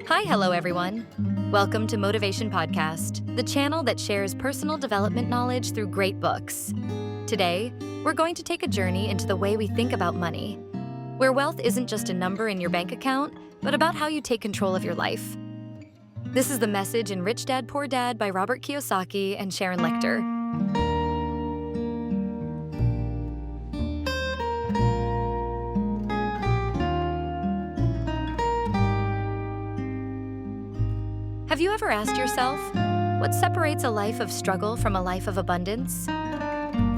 Hi, hello everyone. Welcome to Motivation Podcast, the channel that shares personal development knowledge through great books. Today, we're going to take a journey into the way we think about money, where wealth isn't just a number in your bank account, but about how you take control of your life. This is the message in Rich Dad, Poor Dad by Robert Kiyosaki and Sharon Lechter. Have you ever asked yourself, what separates a life of struggle from a life of abundance?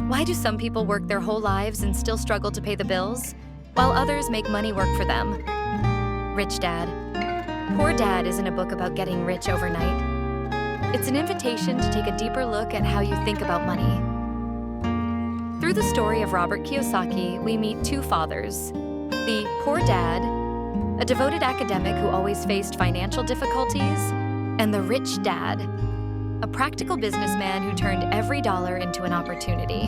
Why do some people work their whole lives and still struggle to pay the bills, while others make money work for them? Rich Dad, Poor Dad isn't a book about getting rich overnight. It's an invitation to take a deeper look at how you think about money. Through the story of Robert Kiyosaki, we meet two fathers. The Poor Dad, a devoted academic who always faced financial difficulties, and the Rich Dad, a practical businessman who turned every dollar into an opportunity.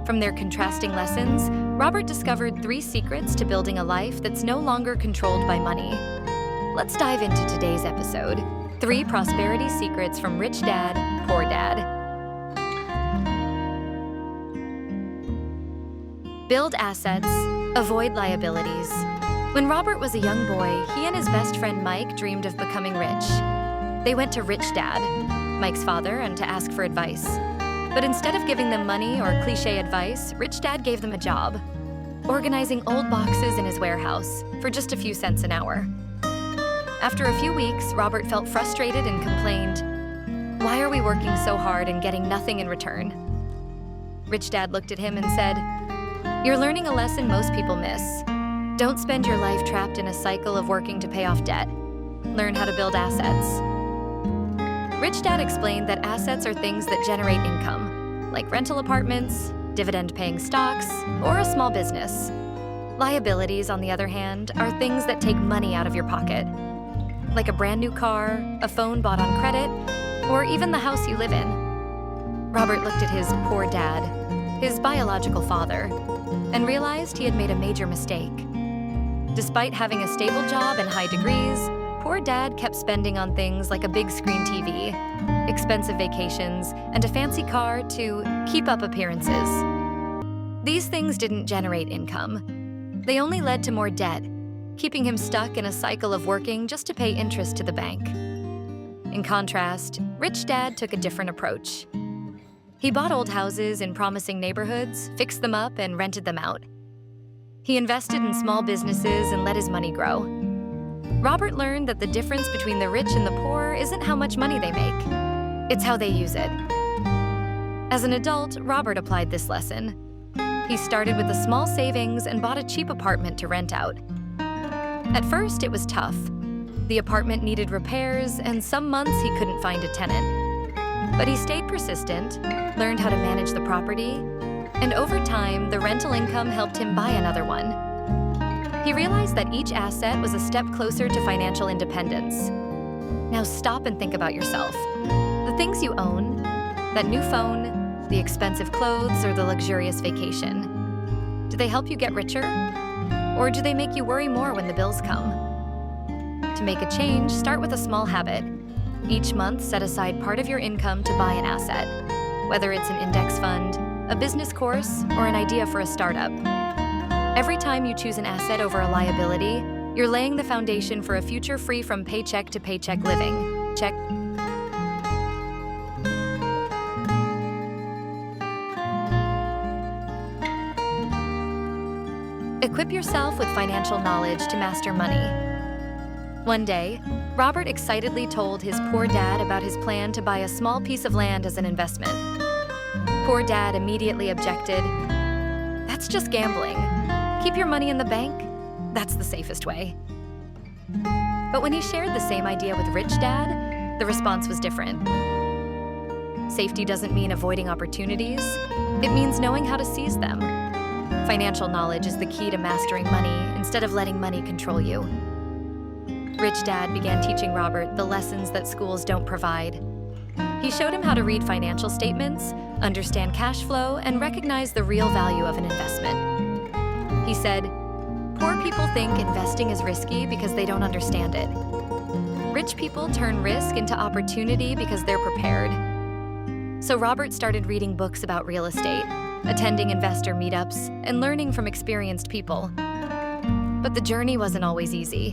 From their contrasting lessons, Robert discovered 3 secrets to building a life that's no longer controlled by money. Let's dive into today's episode. 3 prosperity secrets from Rich Dad, Poor Dad. Build assets, avoid liabilities. When Robert was a young boy, he and his best friend Mike dreamed of becoming rich. They went to Rich Dad, Mike's father, and to ask for advice. But instead of giving them money or cliché advice, Rich Dad gave them a job, organizing old boxes in his warehouse for just a few cents an hour. After a few weeks, Robert felt frustrated and complained, "Why are we working so hard and getting nothing in return?" Rich Dad looked at him and said, "You're learning a lesson most people miss. Don't spend your life trapped in a cycle of working to pay off debt. Learn how to build assets." Rich Dad explained that assets are things that generate income, like rental apartments, dividend-paying stocks, or a small business. Liabilities, on the other hand, are things that take money out of your pocket, like a brand new car, a phone bought on credit, or even the house you live in. Robert looked at his poor dad, his biological father, and realized he had made a major mistake. Despite having a stable job and high degrees, Poor Dad kept spending on things like a big screen TV, expensive vacations, and a fancy car to keep up appearances. These things didn't generate income. They only led to more debt, keeping him stuck in a cycle of working just to pay interest to the bank. In contrast, Rich Dad took a different approach. He bought old houses in promising neighborhoods, fixed them up, and rented them out. He invested in small businesses and let his money grow. Robert learned that the difference between the rich and the poor isn't how much money they make. It's how they use it. As an adult, Robert applied this lesson. He started with a small savings and bought a cheap apartment to rent out. At first, it was tough. The apartment needed repairs, and some months he couldn't find a tenant. But he stayed persistent, learned how to manage the property, and over time, the rental income helped him buy another one. He realized that each asset was a step closer to financial independence. Now stop and think about yourself. The things you own, that new phone, the expensive clothes, or the luxurious vacation, do they help you get richer? Or do they make you worry more when the bills come? To make a change, start with a small habit. Each month, set aside part of your income to buy an asset, whether it's an index fund, a business course, or an idea for a startup. Every time you choose an asset over a liability, you're laying the foundation for a future free from paycheck to paycheck living. Check. Equip yourself with financial knowledge to master money. One day, Robert excitedly told his poor dad about his plan to buy a small piece of land as an investment. Poor Dad immediately objected, "That's just gambling. Keep your money in the bank. That's the safest way." But when he shared the same idea with Rich Dad, the response was different. Safety doesn't mean avoiding opportunities. It means knowing how to seize them. Financial knowledge is the key to mastering money instead of letting money control you. Rich Dad began teaching Robert the lessons that schools don't provide. He showed him how to read financial statements, understand cash flow, and recognize the real value of an investment. He said, "Poor people think investing is risky because they don't understand it. Rich people turn risk into opportunity because they're prepared. So Robert started reading books about real estate, attending investor meetups, and learning from experienced people. But the journey wasn't always easy.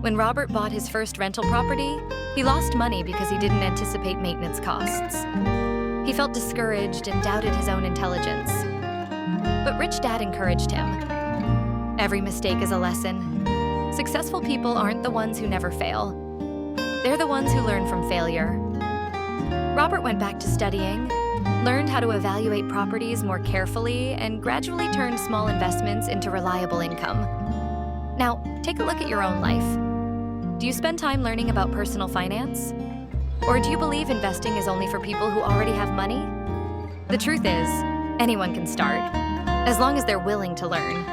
When Robert bought his first rental property, he lost money because he didn't anticipate maintenance costs. He felt discouraged and doubted his own intelligence. But Rich Dad encouraged him. Every mistake is a lesson. Successful people aren't the ones who never fail. They're the ones who learn from failure. Robert went back to studying, learned how to evaluate properties more carefully, and gradually turned small investments into reliable income. Now, take a look at your own life. Do you spend time learning about personal finance? Or do you believe investing is only for people who already have money? The truth is, anyone can start, as long as they're willing to learn.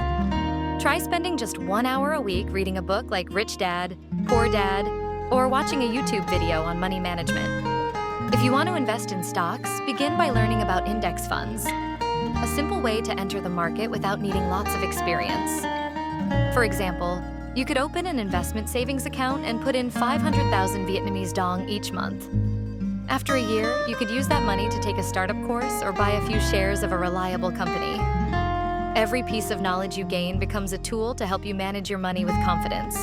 Try spending just 1 hour a week reading a book like Rich Dad, Poor Dad, or watching a YouTube video on money management. If you want to invest in stocks, begin by learning about index funds, a simple way to enter the market without needing lots of experience. For example, you could open an investment savings account and put in 500,000 Vietnamese dong each month. After a year, you could use that money to take a startup course or buy a few shares of a reliable company. Every piece of knowledge you gain becomes a tool to help you manage your money with confidence.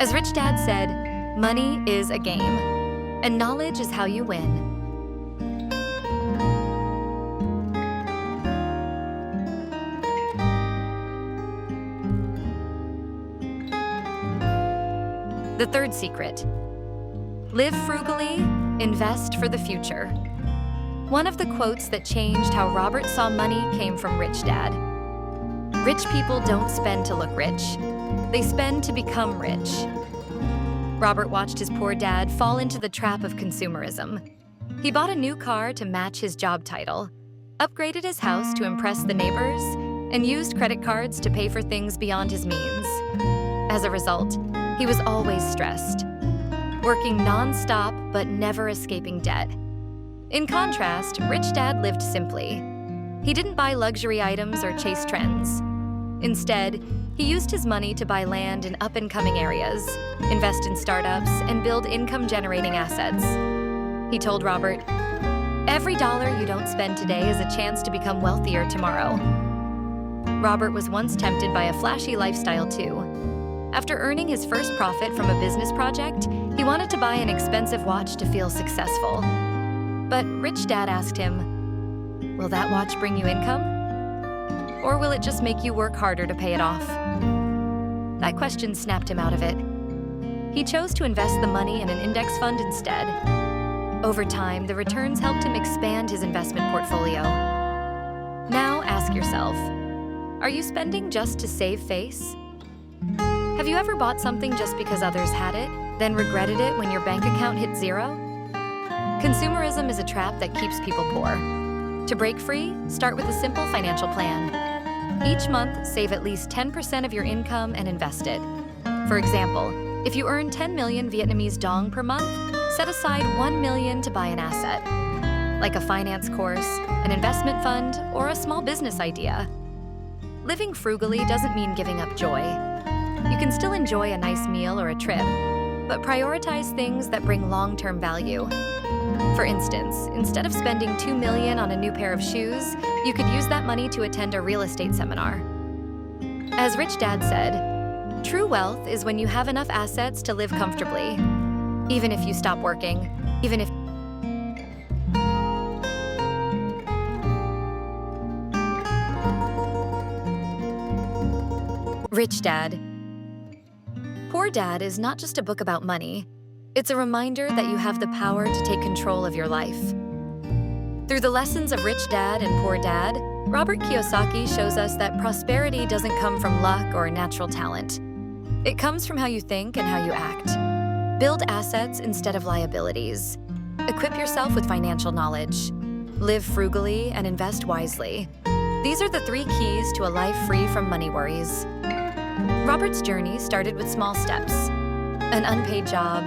As Rich Dad said, money is a game, and knowledge is how you win. The third secret: live frugally, invest for the future. One of the quotes that changed how Robert saw money came from Rich Dad. Rich people don't spend to look rich. They spend to become rich. Robert watched his poor dad fall into the trap of consumerism. He bought a new car to match his job title, upgraded his house to impress the neighbors, and used credit cards to pay for things beyond his means. As a result, he was always stressed, working non-stop but never escaping debt. In contrast, Rich Dad lived simply. He didn't buy luxury items or chase trends. Instead, he used his money to buy land in up-and-coming areas, invest in startups, and build income-generating assets. He told Robert, "Every dollar you don't spend today is a chance to become wealthier tomorrow." Robert was once tempted by a flashy lifestyle too. After earning his first profit from a business project, he wanted to buy an expensive watch to feel successful. But Rich Dad asked him, "Will that watch bring you income? Or will it just make you work harder to pay it off?" That question snapped him out of it. He chose to invest the money in an index fund instead. Over time, the returns helped him expand his investment portfolio. Now ask yourself, are you spending just to save face? Have you ever bought something just because others had it, then regretted it when your bank account hit zero? Consumerism is a trap that keeps people poor. To break free, start with a simple financial plan. Each month, save at least 10% of your income and invest it. For example, if you earn 10 million Vietnamese dong per month, set aside 1 million to buy an asset, like a finance course, an investment fund, or a small business idea. Living frugally doesn't mean giving up joy. You can still enjoy a nice meal or a trip, but prioritize things that bring long-term value. For instance, instead of spending 2 million on a new pair of shoes, you could use that money to attend a real estate seminar. As Rich Dad said, true wealth is when you have enough assets to live comfortably, even if you stop working, even if Rich Dad. Poor Dad is not just a book about money. It's a reminder that you have the power to take control of your life. Through the lessons of Rich Dad and Poor Dad, Robert Kiyosaki shows us that prosperity doesn't come from luck or natural talent. It comes from how you think and how you act. Build assets instead of liabilities. Equip yourself with financial knowledge. Live frugally and invest wisely. These are the 3 keys to a life free from money worries. Robert's journey started with small steps: an unpaid job,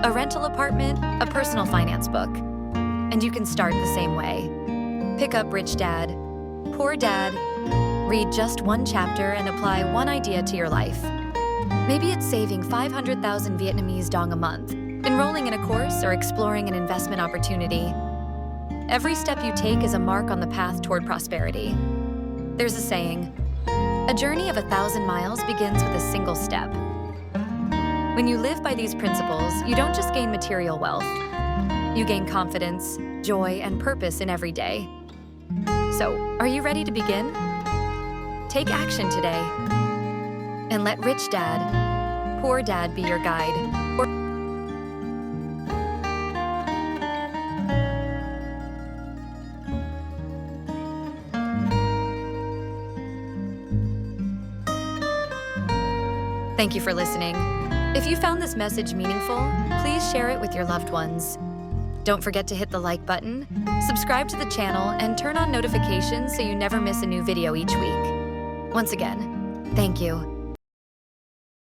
a rental apartment, a personal finance book. And you can start the same way. Pick up Rich Dad, Poor Dad, Read just one chapter and apply one idea to your life. Maybe it's saving 500,000 Vietnamese dong a month, enrolling in a course, or exploring an investment opportunity. Every step you take is a mark on the path toward prosperity. There's a saying, a journey of 1,000 miles begins with a single step. When you live by these principles, you don't just gain material wealth. You gain confidence, joy, and purpose in every day. So, are you ready to begin? Take action today. And let Rich Dad, Poor Dad be your guide. Thank you for listening. If you found this message meaningful, please share it with your loved ones. Don't forget to hit the like button, subscribe to the channel, and turn on notifications so you never miss a new video each week. Once again, thank you.